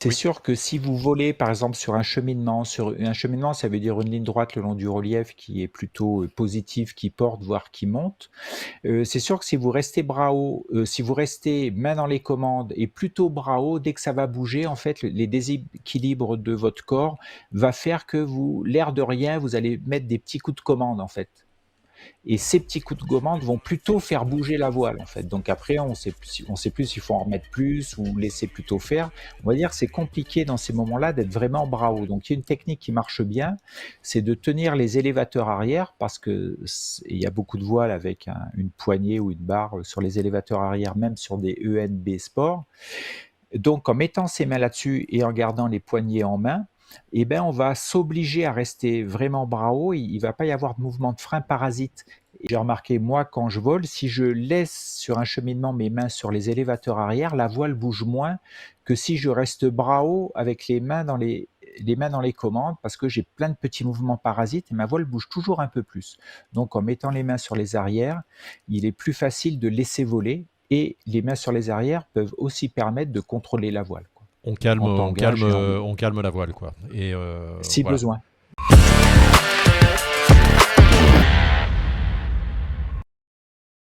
C'est Oui. sûr que si vous volez, par exemple, sur un cheminement, ça veut dire une ligne droite le long du relief qui est plutôt, positive, qui porte, voire qui monte. C'est sûr que si vous restez bras haut, si vous restez main dans les commandes et plutôt bras haut, dès que ça va bouger, en fait, les déséquilibres de votre corps va faire que l'air de rien, vous allez mettre des petits coups de commande, en fait. Et ces petits coups de commande vont plutôt faire bouger la voile, en fait. Donc après, on sait plus s'il faut en remettre plus ou laisser plutôt faire. On va dire que c'est compliqué dans ces moments-là d'être vraiment bras haut. Donc il y a une technique qui marche bien, c'est de tenir les élévateurs arrière parce que il y a beaucoup de voiles avec une poignée ou une barre sur les élévateurs arrière, même sur des ENB Sport. Donc en mettant ses mains là-dessus et en gardant les poignets en main, eh ben, on va s'obliger à rester vraiment bras haut. Il ne va pas y avoir de mouvement de frein parasite. J'ai remarqué, moi, quand je vole, si je laisse sur un cheminement mes mains sur les élévateurs arrière, la voile bouge moins que si je reste bras haut avec les mains dans les commandes, parce que j'ai plein de petits mouvements parasites et ma voile bouge toujours un peu plus. Donc en mettant les mains sur les arrières, il est plus facile de laisser voler et les mains sur les arrières peuvent aussi permettre de contrôler la voile, quoi, On calme, en on calme, tangage et en on calme la voile, quoi. Et si voilà. besoin.